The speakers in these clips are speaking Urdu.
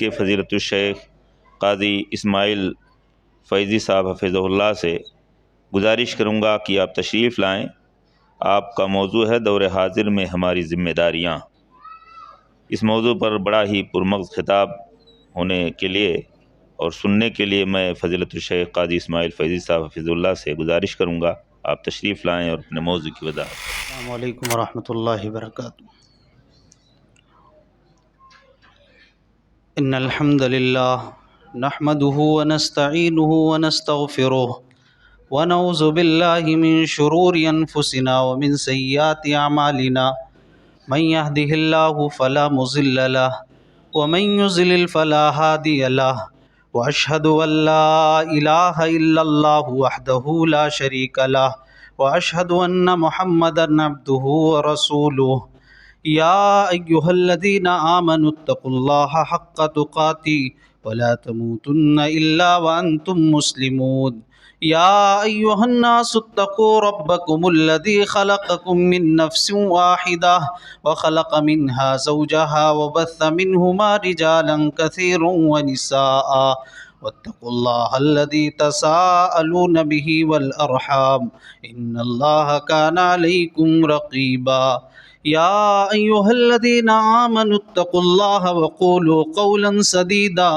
کے فضیلت الشیخ قاضی اسماعیل فیضی صاحب حفظہ اللہ سے گزارش کروں گا کہ آپ تشریف لائیں۔ آپ کا موضوع ہے دور حاضر میں ہماری ذمہ داریاں۔ اس موضوع پر بڑا ہی پرمغز خطاب ہونے کے لیے اور سننے کے لیے میں فضیلت الشیخ قاضی اسماعیل فیضی صاحب حفظہ اللہ سے گزارش کروں گا آپ تشریف لائیں اور اپنے موضوع کی وضاحت۔ السلام علیکم ورحمۃ اللہ وبرکاتہ۔ ان الحمد للہ نحمده ونستعینه ونستغفره ونعوذ باللہ من شرور انفسنا ومن سیئات اعمالنا من يهده الله فلا مضل له ومن يضلل فلا هادي له واشهد ان لا اله الا الله وحده لا شريك له واشهد ان محمدا عبده ورسوله یا ایہا الذین آمنوا اتقوا اللہ حق تقاتہ ولا تموتن الا وانتم مسلمون یا ایہا الناس اتقوا ربکم الذی خلقکم من نفس واحدہ وخلق منها زوجها وبث منہما رجالا کثیرا ونساء واتقوا اللہ الذی تساءلون به والارحام ان اللہ کان علیکم رقیبا یا ایہا الذین آمنوا اتقوا اللہ وقولوا قولا سدیدا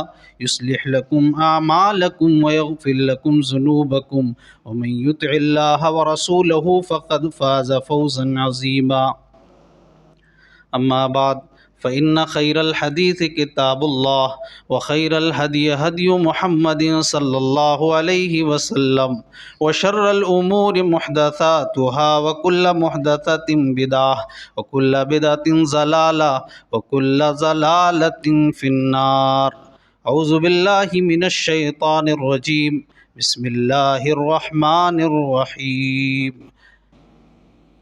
یصلح لکم اعمالکم ویغفر لکم ذنوبکم ومن یطع اللہ ورسولہ فقد فاز فوزا عظیما اما بعد فإن خير الحديث كتاب الله وخير الهدي هدي محمد صلى الله عليه وسلم وشر الأمور محدثاتها وكل محدثة بدعة وكل بدعة ضلالة وكل ضلالة في النار أعوذ بالله من الشيطان الرجيم بسم الله الرحمن الرحيم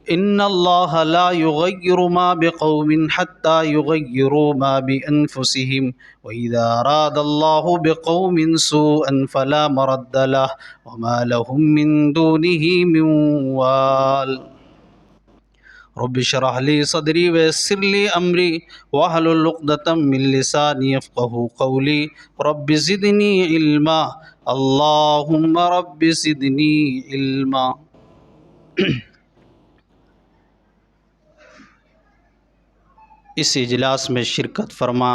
ان اللہ لا یغیر ما بقوم حتی یغیروا ما بانفسهم واذا اراد اللہ بقوم سوءا فلا مرد له وما لهم من دونه من وال رب اشرح لي صدري ويسر لي امري واحلل عقدة من لساني يفقهوا قولي رب زدني علما اللهم رب زدني علما۔ اس اجلاس میں شرکت فرما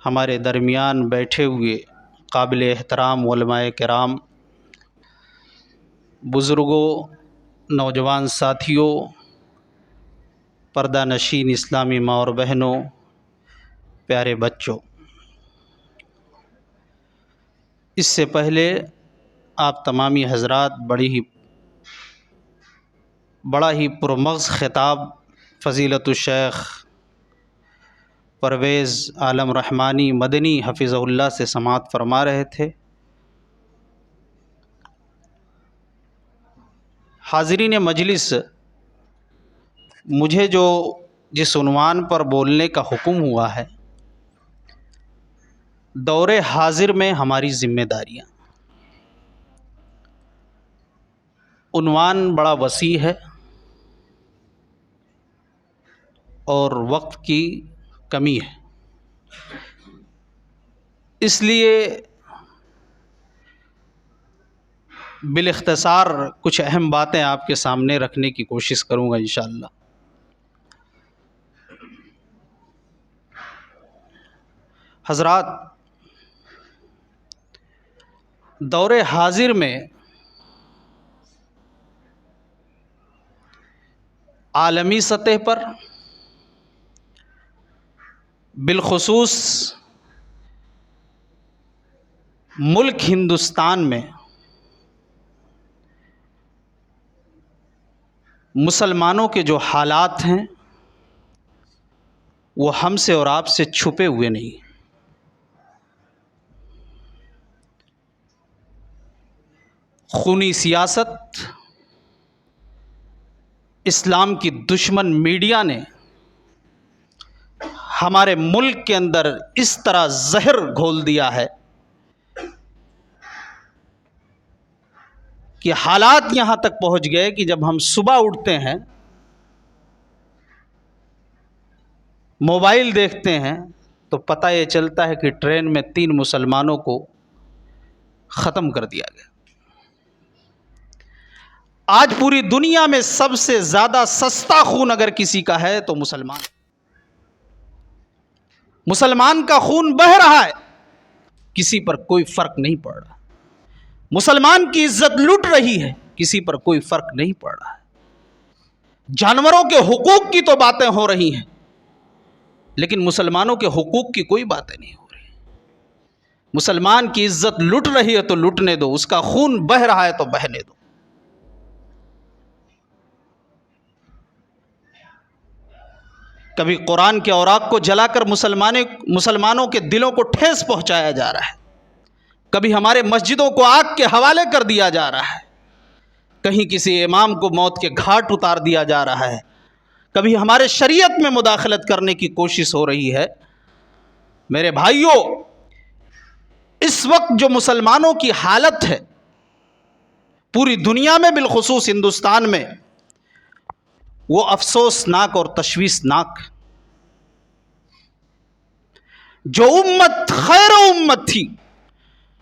ہمارے درمیان بیٹھے ہوئے قابل احترام علماء کرام، بزرگوں، نوجوان ساتھیوں، پردہ نشین اسلامی ماں اور بہنوں، پیارے بچوں، اس سے پہلے آپ تمامی حضرات بڑا ہی پرمغز خطاب فضیلت الشیخ پرویز عالم رحمانی مدنی حفظہ اللہ سے سماعت فرما رہے تھے۔ حاضرین مجلس، مجھے جس عنوان پر بولنے کا حکم ہوا ہے، دور حاضر میں ہماری ذمہ داریاں، عنوان بڑا وسیع ہے اور وقت کی کمی ہے، اس لیے بالاختصار کچھ اہم باتیں آپ کے سامنے رکھنے کی کوشش کروں گا انشاءاللہ۔ حضرات، دور حاضر میں عالمی سطح پر، بالخصوص ملک ہندوستان میں، مسلمانوں کے جو حالات ہیں وہ ہم سے اور آپ سے چھپے ہوئے نہیں۔ خونی سیاست، اسلام کی دشمن میڈیا نے ہمارے ملک کے اندر اس طرح زہر گھول دیا ہے کہ حالات یہاں تک پہنچ گئے کہ جب ہم صبح اٹھتے ہیں موبائل دیکھتے ہیں تو پتہ یہ چلتا ہے کہ ٹرین میں 3 مسلمانوں کو ختم کر دیا گیا۔ آج پوری دنیا میں سب سے زیادہ سستا خون اگر کسی کا ہے تو مسلمان کا خون بہہ رہا ہے، کسی پر کوئی فرق نہیں پڑ رہا۔ مسلمان کی عزت لٹ رہی ہے، کسی پر کوئی فرق نہیں پڑ رہا ہے۔ جانوروں کے حقوق کی تو باتیں ہو رہی ہیں، لیکن مسلمانوں کے حقوق کی کوئی باتیں نہیں ہو رہی۔ مسلمان کی عزت لٹ رہی ہے تو لٹنے دو، اس کا خون بہہ رہا ہے تو بہنے دو۔ کبھی قرآن کے اوراق کو جلا کر مسلمانوں کے دلوں کو ٹھیس پہنچایا جا رہا ہے، کبھی ہمارے مسجدوں کو آگ کے حوالے کر دیا جا رہا ہے، کہیں کسی امام کو موت کے گھاٹ اتار دیا جا رہا ہے، کبھی ہمارے شریعت میں مداخلت کرنے کی کوشش ہو رہی ہے۔ میرے بھائیوں، اس وقت جو مسلمانوں کی حالت ہے پوری دنیا میں بالخصوص ہندوستان میں، وہ افسوسناک اور تشویشناک۔ جو امت خیر امت تھی،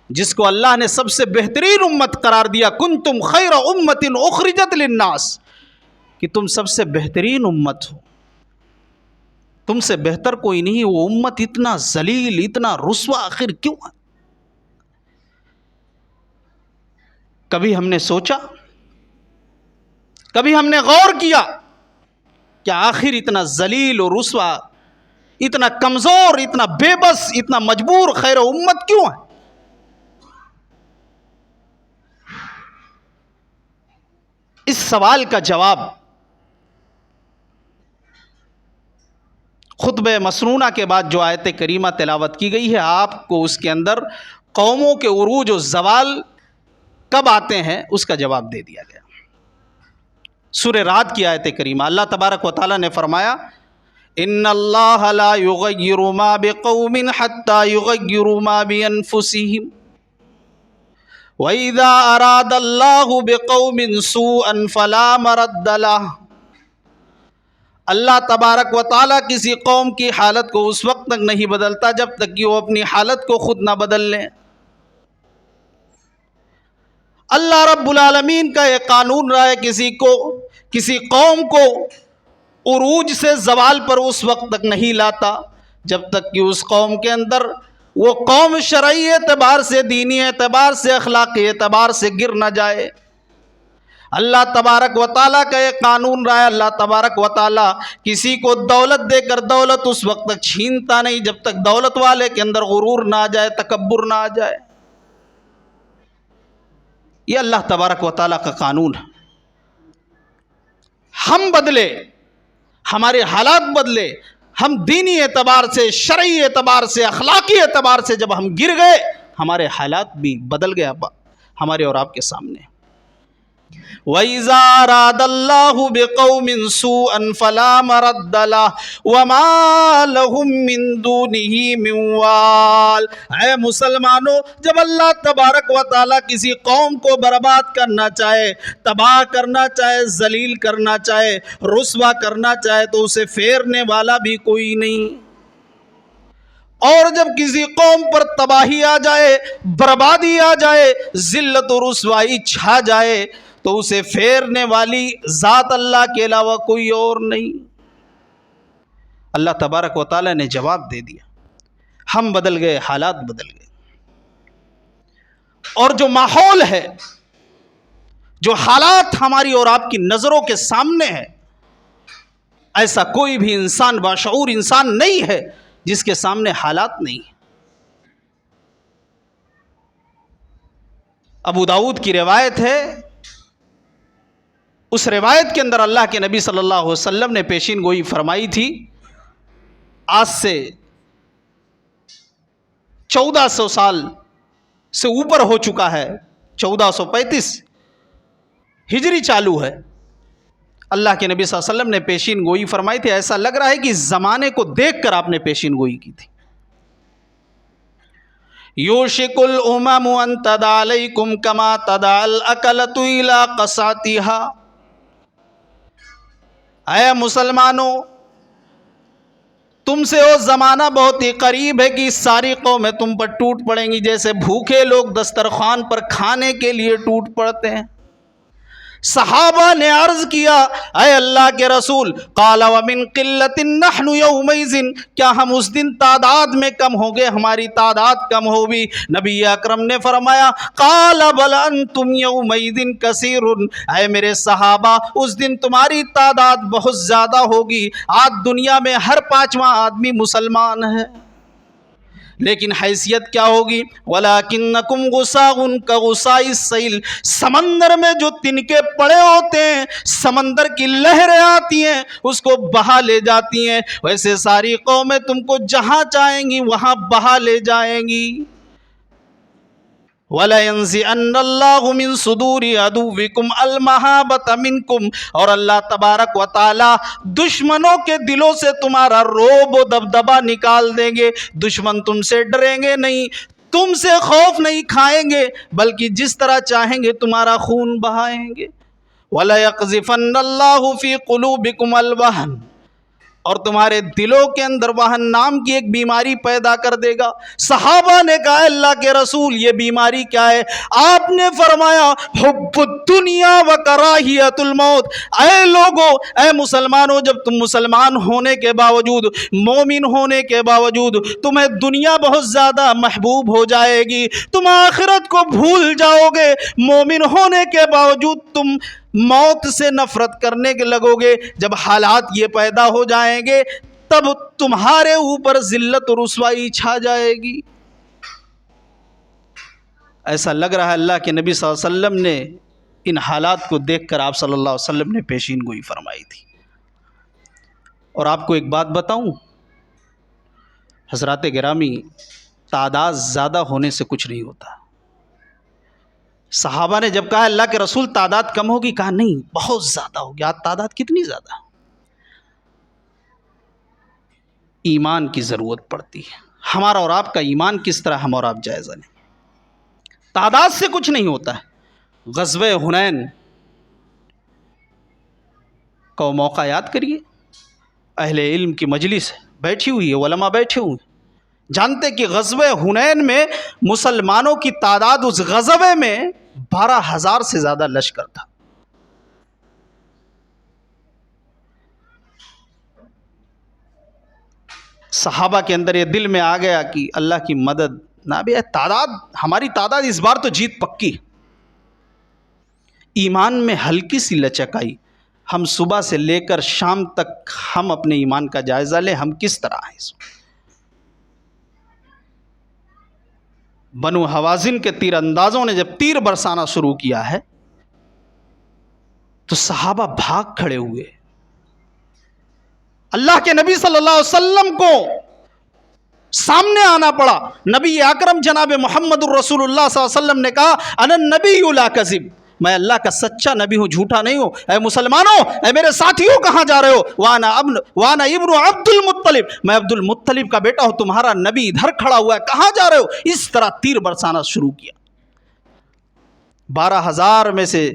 جس کو اللہ نے سب سے بہترین امت قرار دیا، کنتم خیر امت اخرجت للناس، کہ تم سب سے بہترین امت ہو، تم سے بہتر کوئی نہیں، وہ امت اتنا ذلیل، اتنا رسوا آخر کیوں ہے؟ کبھی ہم نے سوچا، کبھی ہم نے غور کیا کہ آخر اتنا ذلیل اور رسوا، اتنا کمزور، اتنا بے بس، اتنا مجبور خیر امت کیوں ہے؟ اس سوال کا جواب خطبہ مسنونہ کے بعد جو آیت کریمہ تلاوت کی گئی ہے، آپ کو اس کے اندر قوموں کے عروج و زوال کب آتے ہیں اس کا جواب دے دیا گیا۔ سورہ رعد کی آیت کریمہ، اللہ تبارک و تعالیٰ نے فرمایا، ان اللہ لا یغیر ما بقوم حتی یغیروا ما بانفسہم وَإِذَا أَرَادَ اللَّهُ بِقَوْمٍ سُوءًا فَلَا مَرَدَّ لَهُ۔ اللہ تبارک و تعالیٰ کسی قوم کی حالت کو اس وقت تک نہیں بدلتا جب تک کہ وہ اپنی حالت کو خود نہ بدل لیں۔ اللہ رب العالمین کا یہ قانون رہا ہے، کسی قوم کو عروج سے زوال پر اس وقت تک نہیں لاتا جب تک کہ اس قوم کے اندر وہ قوم شرعی اعتبار سے، دینی اعتبار سے، اخلاقی اعتبار سے گر نہ جائے۔ اللہ تبارک و تعالیٰ کا یہ قانون رہا ہے، اللہ تبارک و تعالیٰ کسی کو دولت دے کر دولت اس وقت تک چھینتا نہیں جب تک دولت والے کے اندر غرور نہ آ جائے، تکبر نہ آ جائے۔ یہ اللہ تبارک و تعالیٰ کا قانون ہے۔ ہم بدلے، ہمارے حالات بدلے، ہم دینی اعتبار سے، شرعی اعتبار سے، اخلاقی اعتبار سے جب ہم گر گئے، ہمارے حالات بھی بدل گئے ہمارے اور آپ کے سامنے۔ وَإِذَا أَرَادَ اللَّهُ بِقَوْمٍ سُوءًا فَلَا مَرَدَّ لَهُ وَمَا لَهُم مِّن دُونِهِ مِن وَالٍ۔ اے مسلمانوں، جب اللہ تبارک و تعالیٰ کسی قوم کو برباد کرنا چاہے، تباہ کرنا چاہے، ذلیل کرنا چاہے، رسوا کرنا چاہے تو اسے پھیرنے والا بھی کوئی نہیں۔ اور جب کسی قوم پر تباہی آ جائے، بربادی آ جائے، ذلت و رسوائی چھا جائے تو اسے پھیرنے والی ذات اللہ کے علاوہ کوئی اور نہیں۔ اللہ تبارک و تعالیٰ نے جواب دے دیا، ہم بدل گئے، حالات بدل گئے۔ اور جو ماحول ہے، جو حالات ہماری اور آپ کی نظروں کے سامنے ہے، ایسا کوئی بھی انسان، باشعور انسان نہیں ہے جس کے سامنے حالات نہیں ہیں۔ ابو داؤد کی روایت ہے، اس روایت کے اندر اللہ کے نبی صلی اللہ علیہ وسلم نے پیشین گوئی فرمائی تھی، آج سے 1400 سال سے اوپر ہو چکا ہے، 1435 ہجری چالو ہے۔ اللہ کے نبی صلی اللہ علیہ وسلم نے پیشین گوئی فرمائی تھی، ایسا لگ رہا ہے کہ زمانے کو دیکھ کر آپ نے پیشین گوئی کی تھی۔ یوشک الامم ان تدع علیکم کما تدع الاکلۃ الی قصعتها۔ اے مسلمانوں، تم سے وہ زمانہ بہت ہی قریب ہے کہ ساری قومیں تم پر ٹوٹ پڑیں گی، جیسے بھوکے لوگ دسترخوان پر کھانے کے لیے ٹوٹ پڑتے ہیں۔ صحابہ نے عرض کیا اے اللہ کے رسول، قال ومن قلت نحن یومئذ، کیا ہم اس دن تعداد میں کم ہوں گے، ہماری تعداد کم ہوگی؟ نبی اکرم نے فرمایا قال بل انتم یومئذ کثیر، اے میرے صحابہ اس دن تمہاری تعداد بہت زیادہ ہوگی۔ آج دنیا میں ہر 5واں آدمی مسلمان ہے، لیکن حیثیت کیا ہوگی؟ وَلَكِنَّكُمْ غُصَاءٌ كَغُصَاءِ السَّيْلِ، سمندر میں جو تنکے پڑے ہوتے ہیں، سمندر کی لہریں آتی ہیں اس کو بہا لے جاتی ہیں، ویسے ساری قومیں تم کو جہاں چاہیں گی وہاں بہا لے جائیں گی۔ وَلَيَنزِعَنَّ اللَّهُ مِن صُدُورِ عَدُوِّكُمْ الْمَهَابَةَ مِنكُمْ، اور اللہ تبارک و تعالی دشمنوں کے دلوں سے تمہارا رعب و دبدبا نکال دیں گے۔ دشمن تم سے ڈریں گے نہیں، تم سے خوف نہیں کھائیں گے، بلکہ جس طرح چاہیں گے تمہارا خون بہائیں گے۔ وَلَيَقْذِفَنَّ اللَّهُ فِي قُلُوبِكُمُ الْوَهْنَ، اور تمہارے دلوں کے اندر وہن نام کی ایک بیماری پیدا کر دے گا۔ صحابہ نے کہا اللہ کے رسول یہ بیماری کیا ہے؟ آپ نے فرمایا حب الدنیا و کراہیت الموت، اے لوگو، اے مسلمانوں، جب تم مسلمان ہونے کے باوجود، مومن ہونے کے باوجود تمہیں دنیا بہت زیادہ محبوب ہو جائے گی، تم آخرت کو بھول جاؤ گے، مومن ہونے کے باوجود تم موت سے نفرت کرنے کے لگو گے، جب حالات یہ پیدا ہو جائیں گے تب تمہارے اوپر ذلت و رسوائی چھا جائے گی۔ ایسا لگ رہا ہے اللہ کے نبی صلی اللہ علیہ وسلم نے ان حالات کو دیکھ کر آپ صلی اللہ علیہ وسلم نے پیشین گوئی فرمائی تھی۔ اور آپ کو ایک بات بتاؤں حضرات گرامی، تعداد زیادہ ہونے سے کچھ نہیں ہوتا۔ صحابہ نے جب کہا اللہ کے رسول تعداد کم ہوگی، کہا نہیں بہت زیادہ ہوگی۔ آج تعداد کتنی زیادہ؟ ایمان کی ضرورت پڑتی ہے۔ ہمارا اور آپ کا ایمان کس طرح ہم اور آپ جائزہ لیں۔ تعداد سے کچھ نہیں ہوتا ہے۔ غزوہ حنین کا موقع یاد کریے، اہل علم کی مجلس بیٹھی ہوئی ہے، علماء بیٹھے ہوئے، جانتے کہ غزوہ حنین میں مسلمانوں کی تعداد اس غزوے میں 12,000 سے زیادہ لشکر تھا۔ صحابہ کے اندر یہ دل میں آ گیا کہ اللہ کی مدد نہ بھی ہے، تعداد ہماری تعداد اس بار تو جیت پکی۔ ایمان میں ہلکی سی لچک آئی۔ ہم صبح سے لے کر شام تک ہم اپنے ایمان کا جائزہ لیں، ہم کس طرح ہیں۔ بنو حوازن کے تیر اندازوں نے جب تیر برسانا شروع کیا ہے تو صحابہ بھاگ کھڑے ہوئے۔ اللہ کے نبی صلی اللہ علیہ وسلم کو سامنے آنا پڑا۔ نبی اکرم جناب محمد الرسول اللہ صلی اللہ علیہ وسلم نے کہا انا النبی لا کذب، میں اللہ کا سچا نبی ہوں، جھوٹا نہیں ہوں۔ اے مسلمانوں، اے میرے ساتھیوں، کہاں جا رہے ہو؟ وانا ابن عبد المطلب، میں عبد المطلب کا بیٹا ہوں، تمہارا نبی ادھر کھڑا ہوا ہے، کہاں جا رہے ہو؟ اس طرح تیر برسانا شروع کیا۔ 12,000 میں سے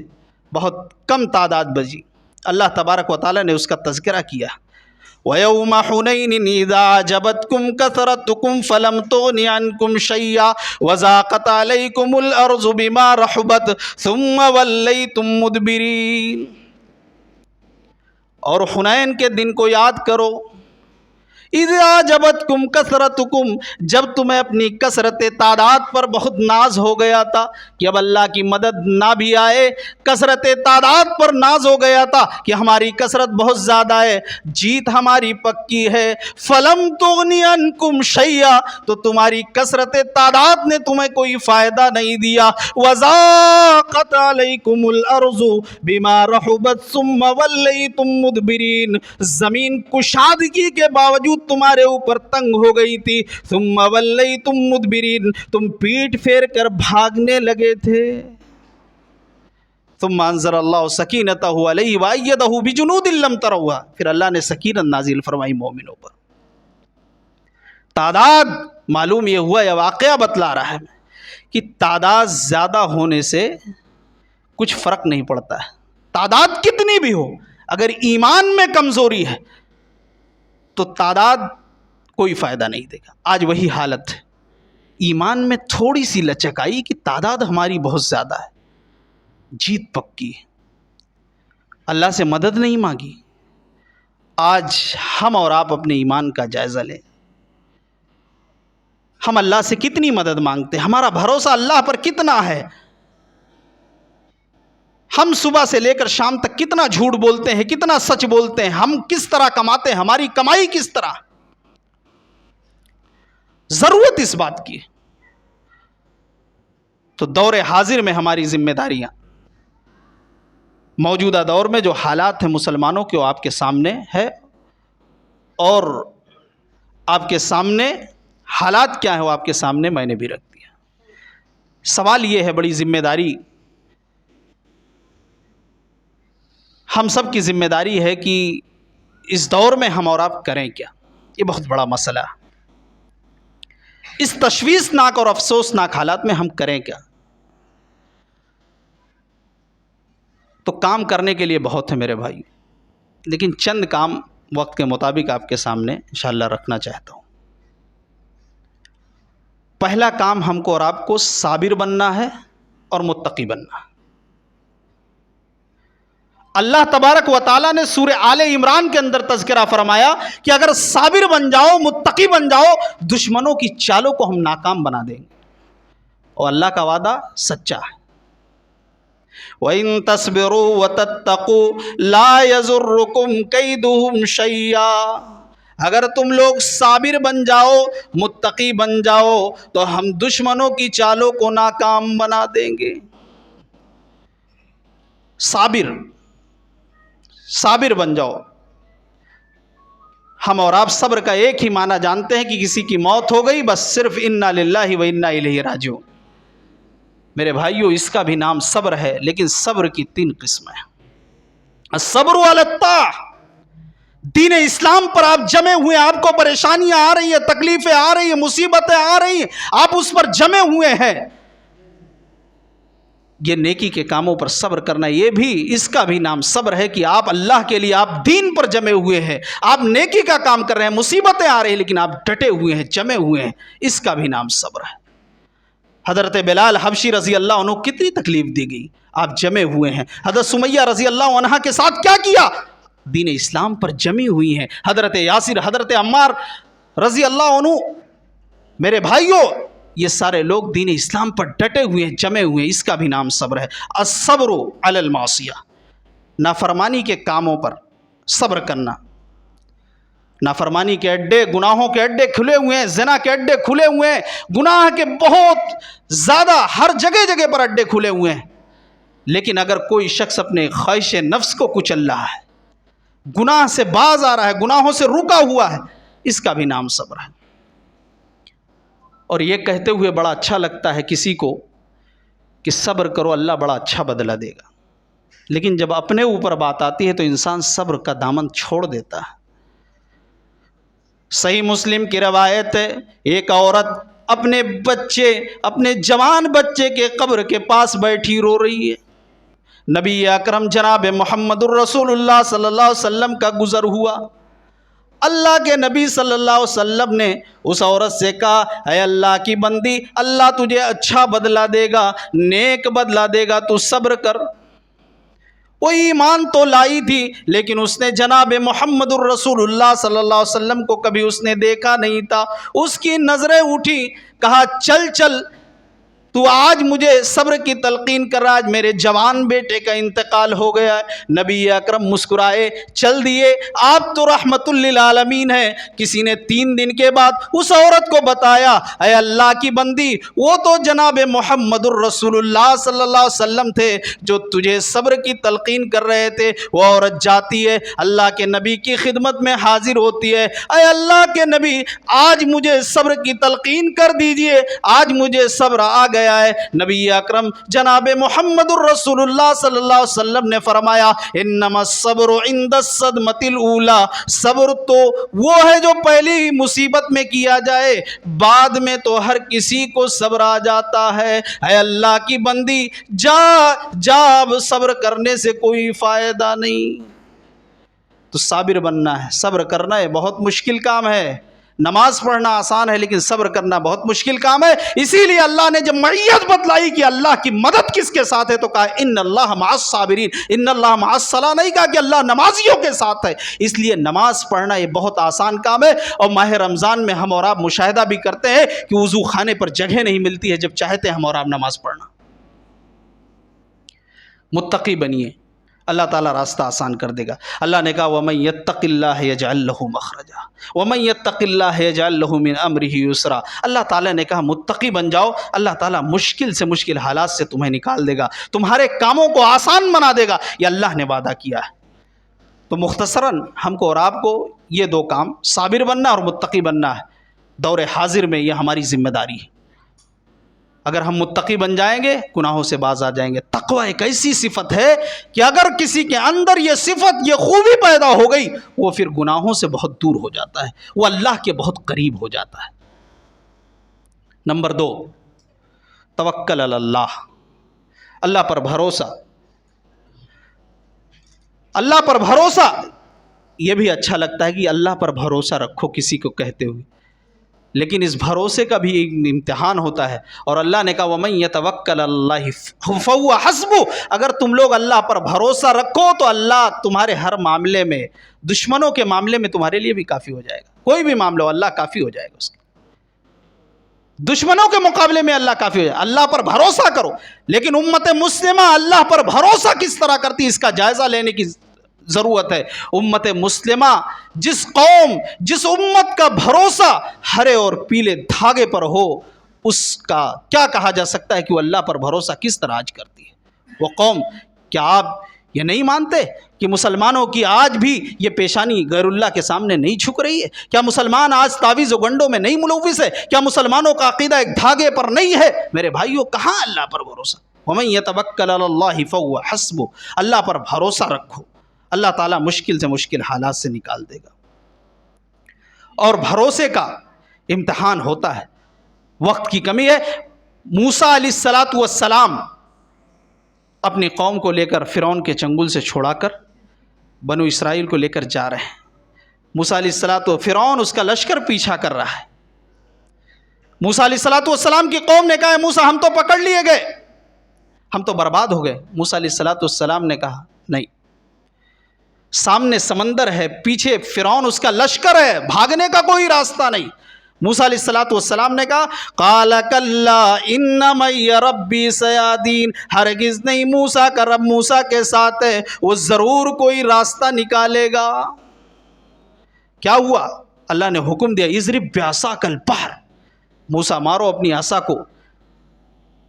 بہت کم تعداد بچی۔ اللہ تبارک و تعالی نے اس کا تذکرہ کیا۔ وَيَوْمَ حُنَيْنٍ إِذَا أَعْجَبَتْكُمْ كَثْرَتُكُمْ فَلَمْ تُغْنِ عَنْكُمْ شَيْئًا وَضَاقَتْ عَلَيْكُمُ الْأَرْضُ بِمَا رَحُبَتْ ثُمَّ وَلَّيْتُمْ مُدْبِرِينَ۔ اور حنین کے دن کو یاد کرو، اِذَا أَعْجَبَتْكُمْ كَثْرَتُكُمْ، جب تمہیں اپنی کثرت تعداد پر بہت ناز ہو گیا تھا کہ اب اللہ کی مدد نہ بھی آئے، کثرت تعداد پر ناز ہو گیا تھا کہ ہماری کثرت بہت زیادہ ہے، جیت ہماری پکی ہے۔ فَلَمْ تُغْنِ عَنْكُمْ شَيْئًا، تو تمہاری کثرت تعداد نے تمہیں کوئی فائدہ نہیں دیا۔ وَضَاقَتْ عَلَيْكُمُ الْأَرْضُ بِمَا رَحُبَتْ ثُمَّ وَلَّيْتُمْ مُدْبِرِينَ، زمین کشادگی کے باوجود تمہارے اوپر تنگ ہو گئی تھی۔ ثم ولیتم مدبرین، تم پیٹ پھیر کر بھاگنے لگے تھے۔ ثم انزل اللہ سکینتہ علیہ وایدہ بجنود لم تروها، پھر اللہ نے سکینت نازل فرمائی مومنوں پر۔ تعداد معلوم یہ ہوا، یہ واقعہ بتلا رہا ہے کہ تعداد زیادہ ہونے سے کچھ فرق نہیں پڑتا ہے۔ تعداد کتنی بھی ہو، اگر ایمان میں کمزوری ہے تو تعداد کوئی فائدہ نہیں دے گا۔ آج وہی حالت ہے، ایمان میں تھوڑی سی لچک آئی کہ تعداد ہماری بہت زیادہ ہے، جیت پکی ہے، اللہ سے مدد نہیں مانگی۔ آج ہم اور آپ اپنے ایمان کا جائزہ لیں، ہم اللہ سے کتنی مدد مانگتے ہیں، ہمارا بھروسہ اللہ پر کتنا ہے، ہم صبح سے لے کر شام تک کتنا جھوٹ بولتے ہیں، کتنا سچ بولتے ہیں، ہم کس طرح کماتے ہیں، ہماری کمائی کس طرح۔ ضرورت اس بات کی ہے۔ تو دور حاضر میں ہماری ذمہ داریاں، موجودہ دور میں جو حالات ہیں مسلمانوں کے، وہ آپ کے سامنے ہے، اور آپ کے سامنے حالات کیا ہیں وہ آپ کے سامنے میں نے بھی رکھ دیا۔ سوال یہ ہے، بڑی ذمہ داری، ہم سب کی ذمہ داری ہے کہ اس دور میں ہم اور آپ کریں کیا۔ یہ بہت بڑا مسئلہ ہے، اس تشویشناک اور افسوسناک حالات میں ہم کریں کیا۔ تو کام کرنے کے لیے بہت ہے میرے بھائی، لیکن چند کام وقت کے مطابق آپ کے سامنے انشاءاللہ رکھنا چاہتا ہوں۔ پہلا کام ہم کو اور آپ کو صابر بننا ہے اور متقی بننا ہے۔ اللہ تبارک و تعالیٰ نے سورہ آل عمران کے اندر تذکرہ فرمایا کہ اگر صابر بن جاؤ، متقی بن جاؤ، دشمنوں کی چالوں کو ہم ناکام بنا دیں گے، اور اللہ کا وعدہ سچا ہے۔ وَإِن تَصْبِرُوا وَتَتَّقُوا لَا يَضُرُّكُمْ كَيْدُهُمْ شَيْئًا، اگر تم لوگ صابر بن جاؤ، متقی بن جاؤ، تو ہم دشمنوں کی چالوں کو ناکام بنا دیں گے۔ صابر بن جاؤ۔ ہم اور آپ صبر کا ایک ہی معنی جانتے ہیں کہ کسی کی موت ہو گئی، بس صرف انا للہ و انا الیہ راجعون۔ میرے بھائیو، اس کا بھی نام صبر ہے، لیکن صبر کی 3 قسمیں ہیں۔ الصبر علی الطاعہ، دین اسلام پر آپ جمے ہوئے، آپ کو پریشانیاں آ رہی ہیں، تکلیفیں آ رہی ہیں، مصیبتیں آ رہی ہیں، آپ اس پر جمے ہوئے ہیں، یہ نیکی کے کاموں پر صبر کرنا، یہ بھی، اس کا بھی نام صبر ہے کہ آپ اللہ کے لیے، آپ دین پر جمے ہوئے ہیں، آپ نیکی کا کام کر رہے ہیں، مصیبتیں آ رہی ہیں لیکن آپ ڈٹے ہوئے ہیں، جمے ہوئے ہیں، اس کا بھی نام صبر ہے۔ حضرت بلال حبشی رضی اللہ عنہ کتنی تکلیف دی گئی، آپ جمے ہوئے ہیں۔ حضرت سمیہ رضی اللہ عنہ کے ساتھ کیا کیا، دین اسلام پر جمی ہوئی ہیں۔ حضرت یاسر، حضرت عمار رضی اللہ عنہ، میرے بھائیوں، یہ سارے لوگ دین اسلام پر ڈٹے ہوئے ہیں، جمے ہوئے ہیں، اس کا بھی نام صبر ہے۔ الصبر علی المعصیہ، نافرمانی کے کاموں پر صبر کرنا۔ نافرمانی کے اڈے، گناہوں کے اڈے کھلے ہوئے ہیں، زنا کے اڈے کھلے ہوئے ہیں، گناہ کے بہت زیادہ ہر جگہ جگہ پر اڈے کھلے ہوئے ہیں، لیکن اگر کوئی شخص اپنے خواہش نفس کو کچل رہا ہے، گناہ سے باز آ رہا ہے، گناہوں سے رکا ہوا ہے، اس کا بھی نام صبر ہے۔ اور یہ کہتے ہوئے بڑا اچھا لگتا ہے کسی کو کہ صبر کرو، اللہ بڑا اچھا بدلہ دے گا، لیکن جب اپنے اوپر بات آتی ہے تو انسان صبر کا دامن چھوڑ دیتا ہے۔ صحیح مسلم کی روایت ہے، ایک عورت اپنے بچے، اپنے جوان بچے کے قبر کے پاس بیٹھی رو رہی ہے۔ نبی اکرم جناب محمد الرسول اللہ صلی اللہ علیہ وسلم کا گزر ہوا۔ اللہ کے نبی صلی اللہ علیہ وسلم نے اس عورت سے کہا، اے اللہ کی بندی، اللہ تجھے اچھا بدلہ دے گا، نیک بدلہ دے گا، تو صبر کر۔ وہ ایمان تو لائی تھی، لیکن اس نے جناب محمد الرسول اللہ صلی اللہ علیہ وسلم کو کبھی اس نے دیکھا نہیں تھا۔ اس کی نظریں اٹھی، کہا چل چل، تو آج مجھے صبر کی تلقین کر رہا ہے، میرے جوان بیٹے کا انتقال ہو گیا ہے۔ نبی اکرم مسکرائے، چل دیے۔ آپ تو رحمت للعالمین ہیں۔ کسی نے 3 دن کے بعد اس عورت کو بتایا، اے اللہ کی بندی، وہ تو جناب محمد الرسول اللہ صلی اللہ علیہ وسلم تھے جو تجھے صبر کی تلقین کر رہے تھے۔ وہ عورت جاتی ہے، اللہ کے نبی کی خدمت میں حاضر ہوتی ہے، اے اللہ کے نبی، آج مجھے صبر کی تلقین کر دیجئے، آج مجھے صبر آ گیا ہے۔ نبی اکرم جناب محمد الرسول اللہ صلی اللہ علیہ وسلم نے فرمایا، انما الصبر عند الصدمۃ الاولی، صبر تو وہ ہے جو پہلی مصیبت میں کیا جائے، بعد میں تو ہر کسی کو صبر آ جاتا ہے۔ اے اللہ کی بندی، جا اب صبر کرنے سے کوئی فائدہ نہیں۔ تو صابر بننا ہے، صبر کرنا ہے، بہت مشکل کام ہے، نماز پڑھنا آسان ہے لیکن صبر کرنا بہت مشکل کام ہے. اسی لیے اللہ نے جب معیت بتلائی کہ اللہ کی مدد کس کے ساتھ ہے تو کہا ان اللہ مع الصابرین، ان اللہ مع الصلاۃ، نہیں کہا کہ اللہ نمازیوں کے ساتھ ہے. اس لیے نماز پڑھنا یہ بہت آسان کام ہے. اور ماہ رمضان میں ہم اور آپ مشاہدہ بھی کرتے ہیں کہ وضو خانے پر جگہ نہیں ملتی ہے جب چاہتے ہیں ہم اور آپ نماز پڑھنا. متقی بنیے، اللہ تعالیٰ راستہ آسان کر دے گا. اللہ نے کہا وَمَن يَتَّقِ اللَّهَ يَجْعَل لَّهُ مَخْرَجًا وَمَن يَتَّقِ اللَّهَ يَجْعَل لَّهُ مِنْ أَمْرِهِ يُسْرًا. اللہ تعالیٰ نے کہا متقی بن جاؤ، اللہ تعالیٰ مشکل سے مشکل حالات سے تمہیں نکال دے گا، تمہارے کاموں کو آسان بنا دے گا. یہ اللہ نے وعدہ کیا ہے. تو مختصراً ہم کو اور آپ کو یہ دو کام، صابر بننا اور متقی بننا ہے، دور حاضر میں یہ ہماری ذمہ داری ہے. اگر ہم متقی بن جائیں گے گناہوں سے باز آ جائیں گے. تقوی ایک ایسی صفت ہے کہ اگر کسی کے اندر یہ صفت، یہ خوبی پیدا ہو گئی، وہ پھر گناہوں سے بہت دور ہو جاتا ہے، وہ اللہ کے بہت قریب ہو جاتا ہے. نمبر 2، توکل علی اللہ، اللہ پر بھروسہ. اللہ پر بھروسہ یہ بھی اچھا لگتا ہے کہ اللہ پر بھروسہ رکھو کسی کو کہتے ہوئے، لیکن اس بھروسے کا بھی ایک امتحان ہوتا ہے. اور اللہ نے کہا وَمَن يَتَوَکَّلْ عَلَى اللَّهِ فَهُوَ حَسْبُهُ. اگر تم لوگ اللہ پر بھروسہ رکھو تو اللہ تمہارے ہر معاملے میں، دشمنوں کے معاملے میں تمہارے لیے بھی کافی ہو جائے گا. کوئی بھی معاملہ ہو اللہ کافی ہو جائے گا اس کے. دشمنوں کے مقابلے میں اللہ کافی ہو جائے. اللہ پر بھروسہ کرو. لیکن امت مسلمہ اللہ پر بھروسہ کس طرح کرتی ہے اس کا جائزہ لینے کی ضرورت ہے. امت مسلمہ، جس قوم، جس امت کا بھروسہ ہرے اور پیلے دھاگے پر ہو، اس کا کیا کہا جا سکتا ہے کہ وہ اللہ پر بھروسہ کس طرح آج کرتی ہے. وہ قوم، کیا آپ یہ نہیں مانتے کہ مسلمانوں کی آج بھی یہ پیشانی غیر اللہ کے سامنے نہیں جھک رہی ہے؟ کیا مسلمان آج تعویذ و گنڈوں میں نہیں ملوث ہے؟ کیا مسلمانوں کا عقیدہ ایک دھاگے پر نہیں ہے؟ میرے بھائیوں، کہاں اللہ پر بھروسہ؟ وَمَن يَتَوَکَّلْ عَلَى اللَّهِ فَهُوَ حَسْبُهُ. اللہ پر بھروسہ رکھو، اللہ تعالیٰ مشکل سے مشکل حالات سے نکال دے گا. اور بھروسے کا امتحان ہوتا ہے. وقت کی کمی ہے. موسیٰ علیہ السلام اپنی قوم کو لے کر فرعون کے چنگل سے چھوڑا کر بنو اسرائیل کو لے کر جا رہے ہیں. موسیٰ علیہ السلام، فرعون اس کا لشکر پیچھا کر رہا ہے. موسیٰ علیہ السلام کی قوم نے کہا موسیٰ ہم تو پکڑ لیے گئے، ہم تو برباد ہو گئے. موسیٰ علیہ السلام نے کہا نہیں، سامنے سمندر ہے، پیچھے فرعون اس کا لشکر ہے، بھاگنے کا کوئی راستہ نہیں. موسیٰ علیہ السلام نے کہا قال کلا ان معی ربی سیہدین. ہرگز نہیں، موسیٰ کا رب موسیٰ کے ساتھ ہے، وہ ضرور کوئی راستہ نکالے گا. کیا ہوا؟ اللہ نے حکم دیا اضرب بعصاک البحر. موسیٰ مارو اپنی عصا کو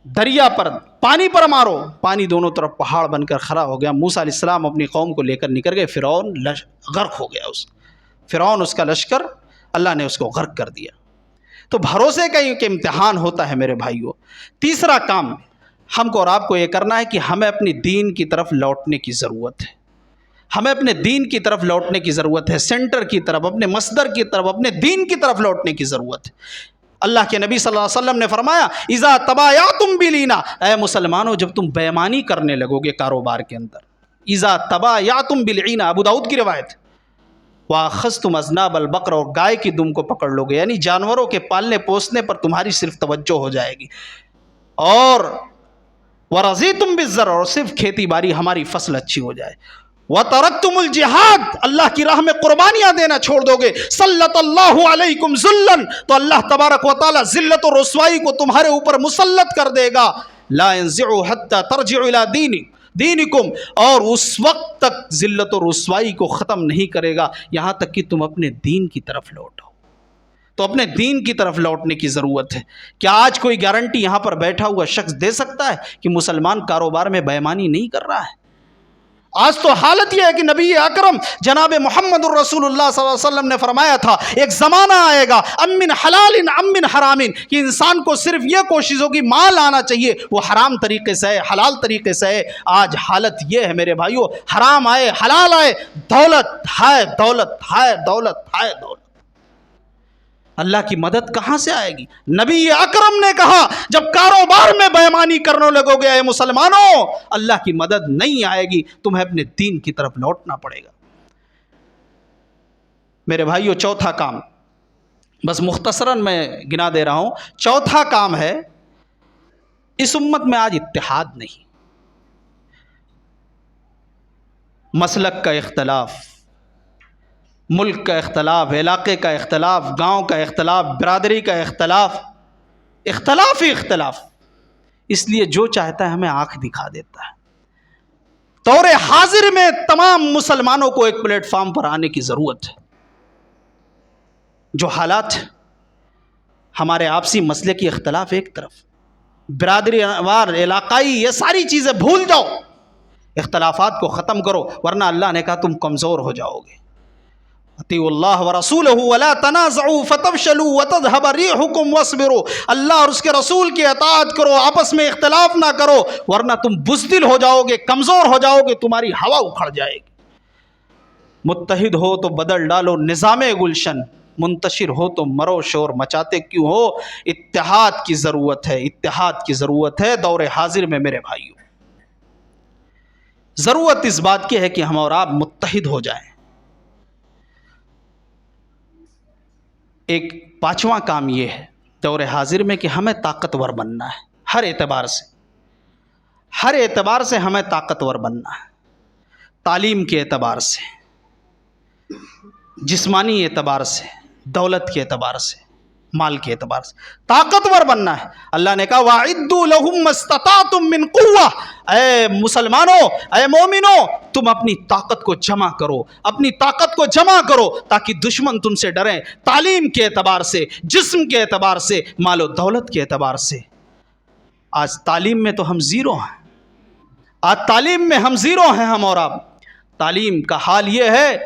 دریا پر، پانی پر مارو. پانی دونوں طرف پہاڑ بن کر کھڑا ہو گیا. موسیٰ علیہ السلام اپنی قوم کو لے کر نکل گئے. فرعون غرق ہو گیا. فرعون اس کا لشکر، اللہ نے اس کو غرق کر دیا. تو بھروسے کا ایک امتحان ہوتا ہے میرے بھائیوں. تیسرا کام ہم کو اور آپ کو یہ کرنا ہے کہ ہمیں اپنی دین کی طرف لوٹنے کی ضرورت ہے. ہمیں اپنے دین کی طرف لوٹنے کی ضرورت ہے، سینٹر کی طرف، اپنے مصدر کی طرف، اپنے دین کی طرف لوٹنے کی ضرورت ہے. اللہ کے نبی صلی اللہ علیہ وسلم نے فرمایا اذا تبایعتم بلینا، اے مسلمانوں جب تم بے ایمانی کرنے لگو گے کاروبار کے اندر، اذا تبایعتم بالعینا، ابو داؤد کی روایت، واخذتم اذناب البقر، اور گائے کی دم کو پکڑ لو گے، یعنی جانوروں کے پالنے پوسنے پر تمہاری صرف توجہ ہو جائے گی، اور ورضیتم بالزرع، اور صرف کھیتی باڑی ہماری فصل اچھی ہو جائے، وَتَرَكْتُمُ الْجِهَادِ، اللہ کی راہ میں قربانیاں دینا چھوڑ دو گے، سَلَّطَ اللَّهُ عَلَيْكُمْ ذُلًّا، تو اللہ تبارک و تعالی ذلت و رسوائی کو تمہارے اوپر مسلط کر دے گا. لَا يَنزِعُ حَتَّى تَرْجِعُ إِلَى دِينِكُمْ، اور اس وقت تک ذلت و رسوائی کو ختم نہیں کرے گا یہاں تک کہ تم اپنے دین کی طرف لوٹو. تو اپنے دین کی طرف لوٹنے کی ضرورت ہے. کیا آج کوئی گارنٹی یہاں پر بیٹھا ہوا شخص دے سکتا ہے کہ مسلمان کاروبار میں بے ایمانی نہیں کر رہا ہے؟ آج تو حالت یہ ہے کہ نبی اکرم جناب محمد الرسول اللہ صلی اللہ علیہ وسلم نے فرمایا تھا ایک زمانہ آئے گا ام من حلال ام من حرام، کہ انسان کو صرف یہ کوشش ہوگی مال آنا چاہیے، وہ حرام طریقے سے ہے حلال طریقے سے ہے. آج حالت یہ ہے میرے بھائیوں، حرام آئے حلال آئے، دولت ہے دولت ہے دولت ہے دولت. اللہ کی مدد کہاں سے آئے گی؟ نبی اکرم نے کہا جب کاروبار میں بے ایمانی کرنے لگو گے اے مسلمانوں، اللہ کی مدد نہیں آئے گی، تمہیں اپنے دین کی طرف لوٹنا پڑے گا. میرے بھائیو، چوتھا کام بس مختصراً میں گنا دے رہا ہوں. چوتھا کام ہے، اس امت میں آج اتحاد نہیں. مسلک کا اختلاف، ملک کا اختلاف، علاقے کا اختلاف، گاؤں کا اختلاف، برادری کا اختلاف، اختلاف ہی اختلاف. اس لیے جو چاہتا ہے ہمیں آنکھ دکھا دیتا ہے. دور حاضر میں تمام مسلمانوں کو ایک پلیٹ فارم پر آنے کی ضرورت ہے. جو حالات ہمارے آپسی مسئلے کی اختلاف ایک طرف، برادری وار، علاقائی، یہ ساری چیزیں بھول جاؤ، اختلافات کو ختم کرو، ورنہ اللہ نے کہا تم کمزور ہو جاؤ گے. اطیعوا اللہ ورسولہ ولا تنازعوا فتفشلوا وتذهب ريحكم واصبروا. اللہ اور اس کے رسول کی اطاعت کرو، آپس میں اختلاف نہ کرو، ورنہ تم بزدل ہو جاؤ گے، کمزور ہو جاؤ گے، تمہاری ہوا اکھڑ جائے گی. متحد ہو تو بدل ڈالو نظام گلشن، منتشر ہو تو مرو شور مچاتے کیوں ہو. اتحاد کی ضرورت ہے، اتحاد کی ضرورت ہے دور حاضر میں میرے بھائیوں. ضرورت اس بات کی ہے کہ ہم اور آپ متحد ہو جائیں. ایک پانچواں کام یہ ہے دور حاضر میں کہ ہمیں طاقتور بننا ہے. ہر اعتبار سے، ہر اعتبار سے ہمیں طاقتور بننا ہے. تعلیم کے اعتبار سے، جسمانی اعتبار سے، دولت کے اعتبار سے، مال کے اعتبار سے طاقتور بننا ہے. اللہ نے کہا وَأَعِدُّوا لَهُم مَّا اسْتَطَعْتُم مِّن قُوَّةٍ. اے مسلمانوں، اے مومنوں، تم اپنی طاقت کو جمع کرو، اپنی طاقت کو جمع کرو تاکہ دشمن تم سے ڈریں. تعلیم کے اعتبار سے، جسم کے اعتبار سے، مال و دولت کے اعتبار سے. آج تعلیم میں تو ہم زیرو ہیں، آج تعلیم میں ہم زیرو ہیں. ہم اور آپ تعلیم کا حال یہ ہے،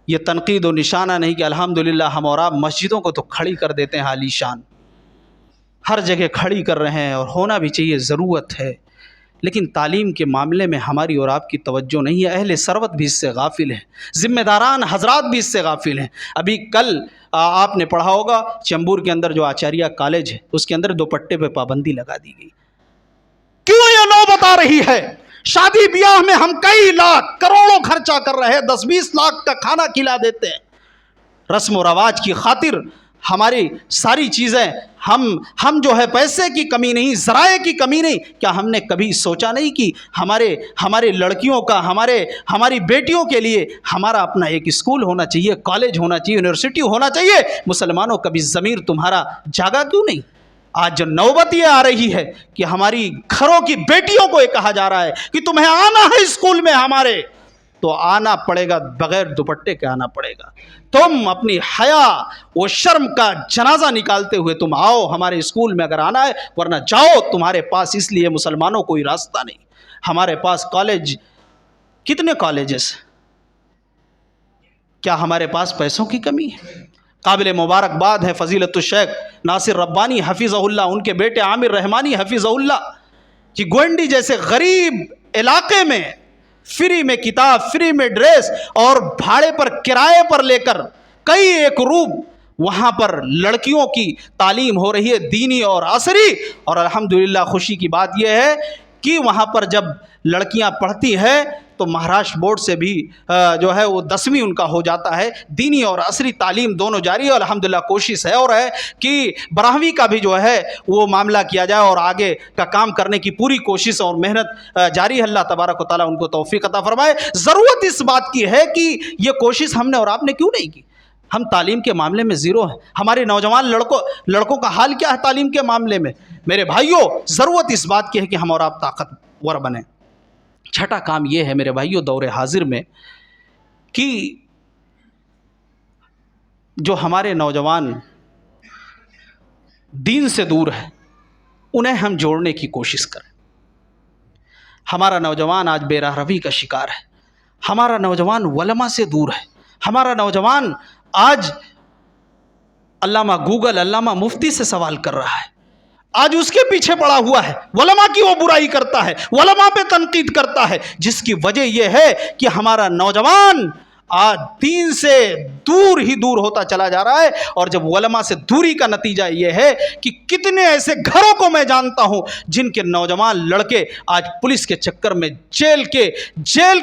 یہ تنقید و نشانہ نہیں کہ الحمدللہ ہم اور آپ مسجدوں کو تو کھڑی کر دیتے ہیں عالی شان، ہر جگہ کھڑی کر رہے ہیں، اور ہونا بھی چاہیے، ضرورت ہے. لیکن تعلیم کے معاملے میں ہماری اور آپ کی توجہ نہیں ہے. اہل ثروت بھی اس سے غافل ہیں، ذمہ داران حضرات بھی اس سے غافل ہیں. ابھی کل آپ نے پڑھا ہوگا چمبور کے اندر جو آچاریہ کالج ہے اس کے اندر دوپٹے پہ پابندی لگا دی گئی. کیوں یہ نوبت آ رہی ہے؟ شادی بیاہ میں ہم کئی لاکھ کروڑوں خرچہ کر رہے ہیں، 10-20 لاکھ کا کھانا کھلا دیتے ہیں. رسم و رواج کی خاطر ہماری ساری چیزیں، ہم جو ہے پیسے کی کمی نہیں، ذرائع کی کمی نہیں. کیا ہم نے کبھی سوچا نہیں کہ ہمارے لڑکیوں کا، ہماری بیٹیوں کے لیے ہمارا اپنا ایک اسکول ہونا چاہیے، کالج ہونا چاہیے، یونیورسٹی ہونا چاہیے؟ مسلمانوں کبھی ضمیر تمہارا جاگا کیوں نہیں؟ آج جو نوبت یہ آ رہی ہے کہ ہماری گھروں کی بیٹیوں کو یہ کہا جا رہا ہے کہ تمہیں آنا ہے اسکول میں ہمارے، تو آنا پڑے گا، بغیر دوپٹے کے آنا پڑے گا. تم اپنی حیا و شرم کا جنازہ نکالتے ہوئے تم آؤ ہمارے اسکول میں اگر آنا ہے، ورنہ جاؤ. تمہارے پاس اس لیے مسلمانوں کوئی راستہ نہیں. ہمارے پاس کالج، کتنے کالجز، کیا ہمارے پاس پیسوں کی کمی ہے؟ قابل مبارکباد ہے فضیلت الشیخ ناصر ربانی حفظہ اللہ، ان کے بیٹے عامر رحمانی حفظہ اللہ، کہ گوئنڈی جیسے غریب علاقے میں فری میں کتاب، فری میں ڈریس، اور بھاڑے پر، کرائے پر لے کر کئی ایک روم وہاں پر لڑکیوں کی تعلیم ہو رہی ہے، دینی اور عصری. اور الحمدللہ خوشی کی بات یہ ہے کہ وہاں پر جب لڑکیاں پڑھتی ہیں تو مہاراشٹر بورڈ سے بھی جو ہے وہ 10ویں ان کا ہو جاتا ہے. دینی اور عصری تعلیم دونوں جاری ہے. الحمدللہ کوشش ہے اور ہے کہ 12ویں کا بھی جو ہے وہ معاملہ کیا جائے، اور آگے کا کام کرنے کی پوری کوشش اور محنت جاری ہے. اللہ تبارک و تعالیٰ ان کو توفیق عطا فرمائے. ضرورت اس بات کی ہے کہ یہ کوشش ہم نے اور آپ نے کیوں نہیں کی؟ ہم تعلیم کے معاملے میں زیرو ہیں. ہمارے نوجوان لڑکوں کا حال کیا ہے تعلیم کے معاملے میں؟ میرے بھائیوں، ضرورت اس بات کی ہے کہ ہم اور آپ طاقتور بنیں. چھٹا کام یہ ہے میرے بھائیوں دور حاضر میں کہ جو ہمارے نوجوان دین سے دور ہیں انہیں ہم جوڑنے کی کوشش کریں. ہمارا نوجوان آج بے راہ روی کا شکار ہے. ہمارا نوجوان علماء سے دور ہے. ہمارا نوجوان آج علامہ گوگل، علامہ مفتی سے سوال کر رہا ہے، آج اس کے پیچھے پڑا ہوا ہے، علماء کی وہ برائی کرتا ہے، علماء پہ تنقید کرتا ہے، جس کی وجہ یہ ہے کہ ہمارا نوجوان آج دین سے دور ہی دور ہوتا چلا جا رہا ہے. اور جب علماء سے دوری کا نتیجہ یہ ہے کہ کتنے ایسے گھروں کو میں جانتا ہوں جن کے نوجوان لڑکے آج پولیس کے چکر میں جیل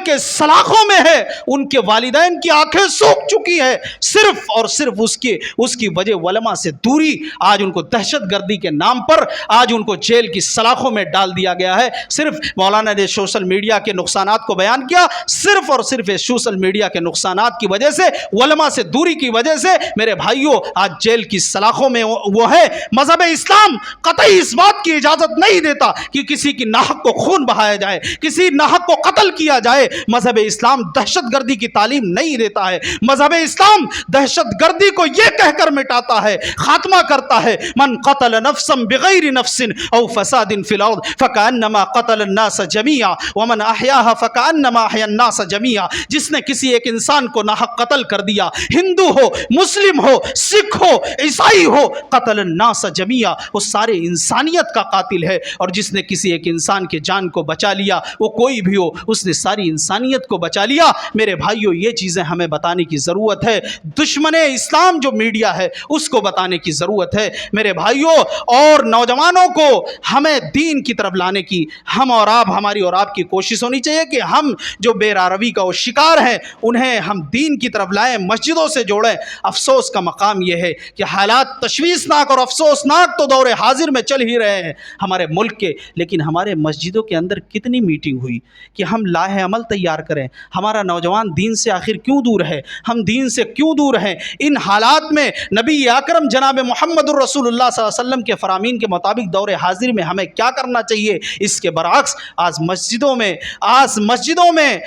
کے سلاخوں میں ہے. ان کے والدین کی آنکھیں سوکھ چکی ہے صرف اور صرف اس کی وجہ علماء سے دوری. آج ان کو دہشت گردی کے نام پر آج ان کو جیل کی سلاخوں میں ڈال دیا گیا ہے. صرف مولانا نے سوشل میڈیا کے نقصانات کو بیان کیا, صرف اور صرف سوشل میڈیا کے نقصانات کی وجہ سے, علماء سے دوری کی وجہ سے میرے بھائیوں آج جیل کی سلاخوں میں وہ ہے. مذہب اسلام قطعی اس بات کی اجازت نہیں دیتا کہ کسی کی ناحق کو خون بہایا جائے, کسی ناحق کو قتل کیا جائے. مذہب اسلام دہشت گردی کی تعلیم نہیں دیتا ہے. مذہب اسلام دہشت گردی کو یہ کہہ کر مٹاتا ہے, خاتمہ کرتا ہے, من قتل نفسا بغیر نفس او فساد فی الارض فکأنما قتل الناس جميعا ومن احیاها فکأنما احیا الناس جميعا. جس نے کسی ایک انسان کو ناحق قتل کر دیا, ہندو ہو, مسلم ہو, سکھ ہو, عیسائی ہو, قتل الناس جميعا, وہ سارے انسانیت کا قاتل ہے. اور جس نے کسی ایک انسان کے جان کو بچا لیا, وہ کوئی بھی ہو, اس نے ساری انسانیت کو بچا لیا. میرے بھائیوں یہ چیزیں ہمیں بتانے کی ضرورت ہے. دشمن اسلام جو میڈیا ہے اس کو بتانے کی ضرورت ہے میرے بھائیوں. اور نوجوانوں کو ہمیں دین کی طرف لانے کی ہماری اور آپ کی کوشش ہونی چاہیے کہ ہم جو بے روی کا شکار ہیں انہیں ہم دین کی طرف لائیں, مسجدوں سے جوڑیں. افسوس کا مقام یہ ہے کہ حالات تشویشناک اور افسوسناک تو دور حاضر میں چل ہی رہے ہیں ہمارے ملک کے, لیکن ہمارے مسجدوں کے اندر کتنی میٹنگ ہوئی کہ ہم لاہ عمل تیار کریں. ہمارا نوجوان دین سے آخر کیوں دور ہے, ہم دین سے کیوں دور ہیں؟ ان حالات میں نبی اکرم جناب محمد الرسول اللہ صلی اللہ علیہ وسلم کے فرامین کے مطابق دور حاضر میں ہمیں کیا کرنا چاہیے؟ اس کے برعکس آج مسجدوں میں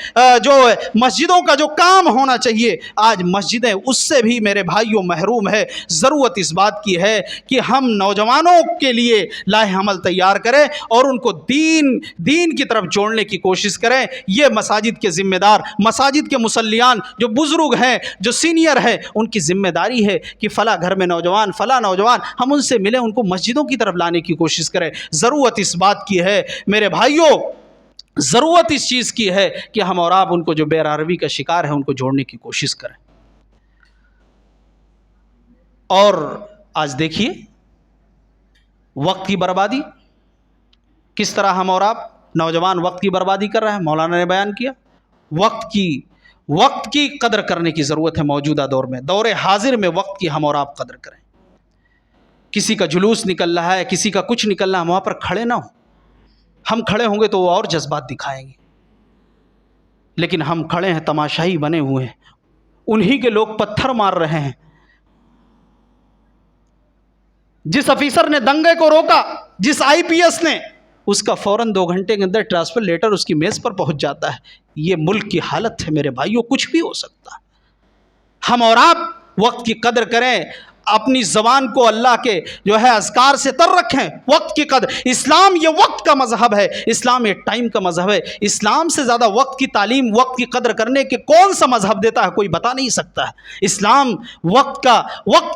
جو مسجدوں کا جو کام ہونا چاہیے آج مسجدیں اس سے بھی میرے بھائیوں محروم ہے. ضرورت اس بات کی ہے کہ ہم نوجوانوں کے لیے لاہ عمل تیار کریں اور ان کو دین کی طرف جوڑنے کی کوشش کریں. یہ مساجد کے ذمہ دار, مساجد کے مصلیان جو بزرگ ہیں, جو سینئر ہیں, ان کی ذمہ داری ہے کہ فلاں گھر میں نوجوان, فلاں نوجوان, ہم ان سے ملیں, ان کو مسجدوں کی طرف لانے کی کوشش کریں. ضرورت اس بات کی ہے میرے بھائیوں, ضرورت اس چیز کی ہے کہ ہم اور آپ ان کو جو بے روی کا شکار ہے ان کو جوڑنے کی کوشش کریں. اور آج دیکھیے وقت کی بربادی کس طرح ہم اور آپ نوجوان وقت کی بربادی کر رہے ہیں. مولانا نے بیان کیا وقت کی قدر کرنے کی ضرورت ہے. موجودہ دور میں, دور حاضر میں وقت کی ہم اور آپ قدر کریں. کسی کا جلوس نکل رہا ہے, کسی کا کچھ نکل رہا ہے, ہم وہاں پر کھڑے نہ ہوں. ہم کھڑے ہوں گے تو وہ اور جذبات دکھائیں گے, لیکن ہم کھڑے ہیں, تماشائی بنے ہوئے ہیں, انہی کے لوگ پتھر مار رہے ہیں. جس افیسر نے دنگے کو روکا, جس آئی پی ایس نے, اس کا فوراً 2 گھنٹے کے اندر ٹرانسفر لیٹر اس کی میز پر پہنچ جاتا ہے. یہ ملک کی حالت ہے میرے بھائیوں, کچھ بھی ہو سکتا ہے. ہم اور آپ وقت کی قدر کریں, اپنی زبان کو اللہ کے جو ہے اذکار سے تر رکھیں. وقت کی قدر, اسلام یہ وقت کا مذہب ہے, اسلام یہ ٹائم کا مذہب ہے. اسلام سے زیادہ وقت کی تعلیم, وقت کی قدر کرنے کے کون سا مذہب دیتا ہے, کوئی بتا نہیں سکتا ہے. اسلام وقت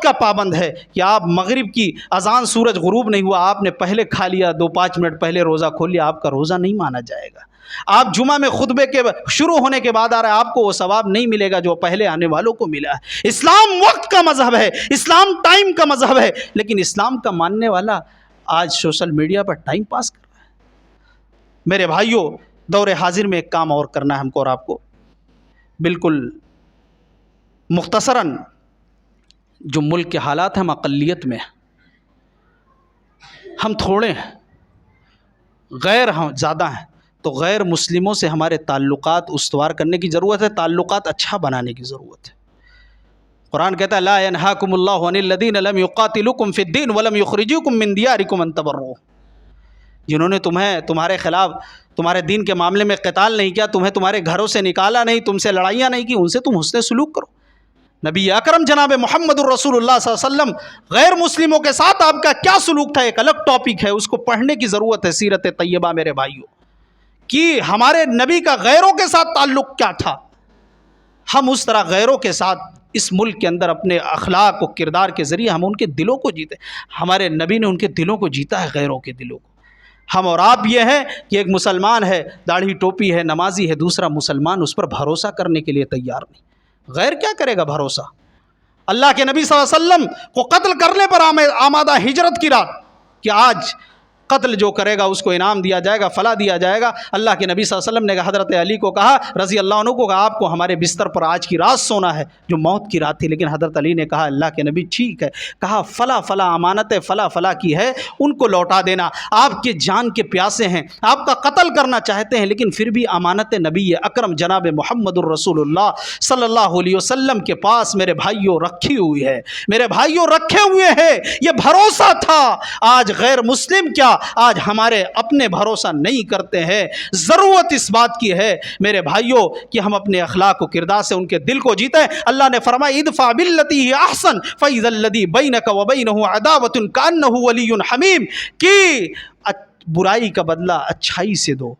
کا پابند ہے کہ آپ مغرب کی اذان, سورج غروب نہیں ہوا, آپ نے پہلے کھا لیا, 2-5 منٹ پہلے روزہ کھول لیا, آپ کا روزہ نہیں مانا جائے گا. آپ جمعہ میں خطبے کے شروع ہونے کے بعد آ رہے ہیں, آپ کو وہ ثواب نہیں ملے گا جو پہلے آنے والوں کو ملا ہے. اسلام وقت کا مذہب ہے, اسلام ٹائم کا مذہب ہے, لیکن اسلام کا ماننے والا آج سوشل میڈیا پر ٹائم پاس کر رہا ہے. میرے بھائیوں دور حاضر میں ایک کام اور کرنا ہے ہم کو اور آپ کو, بالکل مختصراً. جو ملک کے حالات ہیں ہم اقلیت میں, ہم تھوڑے ہیں, غیر ہم زیادہ ہیں, تو غیر مسلموں سے ہمارے تعلقات استوار کرنے کی ضرورت ہے, تعلقات اچھا بنانے کی ضرورت ہے. قرآن کہتا ہے لا ینہاکم اللہ عن الذین لم یقاتلوکم فی الدین ولم یخرجوکم من دیارکم ان تبروہم. جنہوں نے تمہارے خلاف تمہارے دین کے معاملے میں قتال نہیں کیا, تمہارے گھروں سے نکالا نہیں, تم سے لڑائیاں نہیں کی, ان سے تم حسن سلوک کرو. نبی اکرم جناب محمد الرسول اللہ صلی اللہ علیہ وسلم غیر مسلموں کے ساتھ آپ کا کیا سلوک تھا, ایک الگ ٹاپک ہے, اس کو پڑھنے کی ضرورت ہے. سیرت طیبہ میرے بھائیوں, کہ ہمارے نبی کا غیروں کے ساتھ تعلق کیا تھا. ہم اس طرح غیروں کے ساتھ اس ملک کے اندر اپنے اخلاق و کردار کے ذریعے ہم ان کے دلوں کو جیتے. ہمارے نبی نے ان کے دلوں کو جیتا ہے, غیروں کے دلوں کو. ہم اور آپ یہ ہیں کہ ایک مسلمان ہے, داڑھی ٹوپی ہے, نمازی ہے, دوسرا مسلمان اس پر بھروسہ کرنے کے لیے تیار نہیں. غیر کیا کرے گا بھروسہ؟ اللہ کے نبی صلی اللہ علیہ وسلم کو قتل کرنے پر آمادہ ہجرت کی رات کہ آج قتل جو کرے گا اس کو انعام دیا جائے گا، فلاں دیا جائے گا۔ اللہ کے نبی صلی اللہ علیہ وسلم نے حضرت علی کو کہا رضی اللہ عنہ کو، کہا آپ کو ہمارے بستر پر آج کی رات سونا ہے، جو موت کی رات تھی۔ لیکن حضرت علی نے کہا اللہ کے نبی ٹھیک ہے، کہا فلاں امانتیں فلاں کی ہے، ان کو لوٹا دینا۔ آپ کے جان کے پیاسے ہیں، آپ کا قتل کرنا چاہتے ہیں، لیکن پھر بھی امانت نبی اکرم جناب محمد الرسول اللہ صلی اللہ علیہ وسلم کے پاس میرے بھائیوں رکھی ہوئی ہے، میرے بھائیوں رکھے ہوئے ہیں۔ یہ بھروسہ تھا۔ آج غیر مسلم کیا، آج ہمارے اپنے بھروسہ نہیں کرتے ہیں۔ ضرورت اس بات کی ہے میرے بھائیوں کہ ہم اپنے اخلاق و کردار سے ان کے دل کو جیتیں۔ اللہ نے فرمایا ادفع باللتی ہی احسن فاذا الذی بینک وبینہ عداوۃ کانہ ولی حمیم، کہ برائی کا بدلہ اچھائی سے دو۔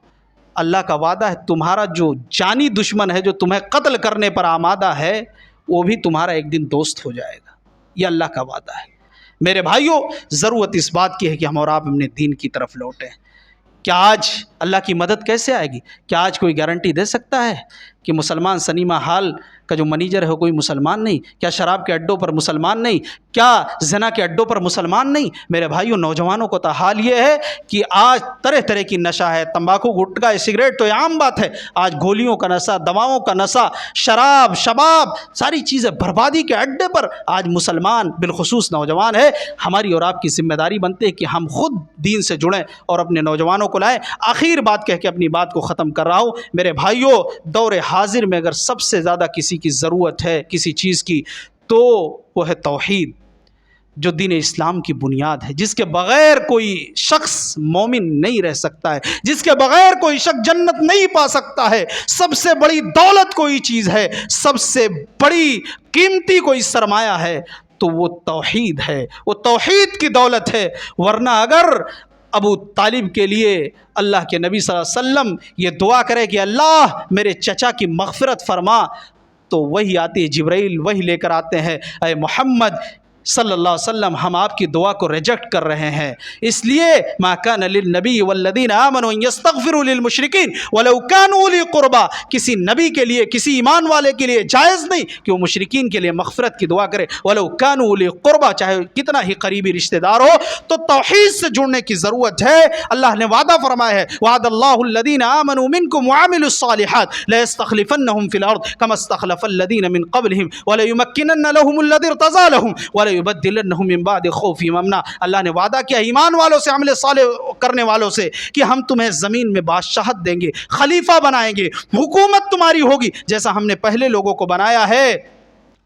اللہ کا وعدہ ہے تمہارا جو جانی دشمن ہے، جو تمہیں قتل کرنے پر آمادہ ہے، وہ بھی تمہارا ایک دن دوست ہو جائے گا۔ یہ اللہ کا وعدہ ہے۔ میرے بھائیوں، ضرورت اس بات کی ہے کہ ہم اور آپ اپنے دین کی طرف لوٹیں۔ کیا آج اللہ کی مدد کیسے آئے گی؟ کیا آج کوئی گارنٹی دے سکتا ہے کہ مسلمان سنیما ہال کا جو منیجر ہے کوئی مسلمان نہیں؟ کیا شراب کے اڈوں پر مسلمان نہیں؟ کیا زنا کے اڈوں پر مسلمان نہیں؟ میرے بھائیوں، نوجوانوں کو تو حال یہ ہے کہ آج طرح طرح کی نشہ ہے، تمباکو، گٹکا، سگریٹ تو عام بات ہے، آج گولیوں کا نشہ، دواؤں کا نشہ، شراب، شباب، ساری چیزیں بربادی کے اڈے پر آج مسلمان بالخصوص نوجوان ہے۔ ہماری اور آپ کی ذمہ داری بنتی ہے کہ ہم خود دین سے جڑیں اور اپنے نوجوانوں کو لائیں۔ آخر بات کہہ کے اپنی بات کو ختم کر رہا ہوں۔ میرے بھائیوں، دور حاضر میں اگر سب سے زیادہ کسی کی ضرورت ہے کسی چیز کی تو وہ ہے توحید، جو دین اسلام کی بنیاد ہے، جس کے بغیر کوئی شخص مومن نہیں رہ سکتا ہے، جس کے بغیر کوئی شخص جنت نہیں پا سکتا ہے۔ سب سے بڑی دولت کوئی چیز ہے، سب سے بڑی قیمتی کوئی سرمایہ ہے تو وہ توحید ہے، وہ توحید کی دولت ہے۔ ورنہ اگر ابو طالب کے لیے اللہ کے نبی صلی اللہ علیہ وسلم یہ دعا کرے کہ اللہ میرے چچا کی مغفرت فرما، تو وہی آتی ہے، جبرائیل وہی لے کر آتے ہیں، اے محمد صلی اللہ علیہ وسلم ہم آپ کی دعا کو ریجیکٹ کر رہے ہیں۔ اس لیے ما کان للنبی والذین آمنوا ان یستغفروا للمشرکین ولو کانوا اولی قربا، کسی نبی کے لیے، کسی ایمان والے کے لیے جائز نہیں کہ وہ مشرکین کے لیے مغفرت کی دعا کرے، ولو کانوا اولی قربا، چاہے کتنا ہی قریبی رشتہ دار ہو۔ تو توحید سے جڑنے کی ضرورت ہے۔ اللہ نے وعدہ فرمایا ہے وعد اللہ الذین آمنوا منکم وعملوا الصالحات لیستخلفنہم فی الارض کما استخلف الذین من قبلہم ولیمکنن لہم الذی ارتضی لہم یبدلنہم من بعد خوفہم امنا۔ اللہ نے وعدہ کیا ایمان والوں سے، عمل صالح کرنے والوں سے، کہ ہم تمہیں زمین میں بادشاہت دیں گے، خلیفہ بنائیں گے، حکومت تمہاری ہوگی جیسا ہم نے پہلے لوگوں کو بنایا ہے۔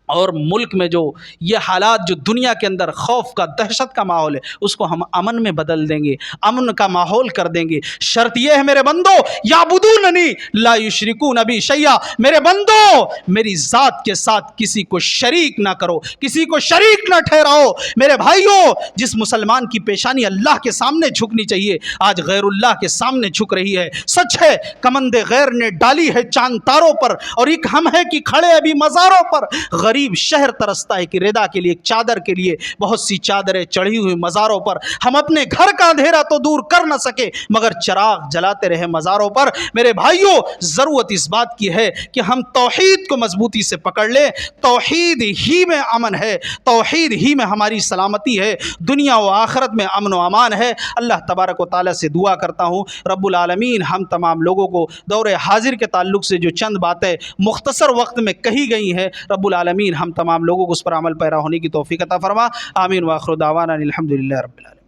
اور ملک میں جو یہ حالات، جو دنیا کے اندر خوف کا، دہشت کا ماحول ہے، اس کو ہم امن میں بدل دیں گے، امن کا ماحول کر دیں گے۔ شرط یہ ہے میرے بندو یعبدوننی لا یشرکون بی شیئا، میرے بندو میری ذات کے ساتھ کسی کو شریک نہ کرو، کسی کو شریک نہ ٹھہراؤ۔ میرے بھائیوں، جس مسلمان کی پیشانی اللہ کے سامنے جھکنی چاہیے آج غیر اللہ کے سامنے جھک رہی ہے۔ سچ ہے کمند غیر نے ڈالی ہے چاند تاروں پر، اور ایک ہم ہے کہ کھڑے ابھی مزاروں پر۔ غریب شہر ترستا ہے کہ ردا کے لیے، چادر کے لیے، بہت سی چادریں چڑھی ہوئی مزاروں پر۔ ہم اپنے گھر کا اندھیرا تو دور کر نہ سکے مگر چراغ جلاتے رہے مزاروں پر۔ میرے بھائیوں، ضرورت اس بات کی ہے کہ ہم توحید کو مضبوطی سے پکڑ لیں۔ توحید ہی میں امن ہے، توحید ہی میں ہماری سلامتی ہے، دنیا و آخرت میں امن و امان ہے۔ اللہ تبارک و تعالیٰ سے دعا کرتا ہوں رب العالمین ہم تمام لوگوں کو دور حاضر کے تعلق سے جو چند باتیں مختصر وقت میں کہی گئی ہیں، رب العالمین ہم تمام لوگوں کو اس پر عمل پیرا ہونے کی توفیق عطا فرما۔ آمین۔ وآخر دعوانا الحمدللہ رب العالمین۔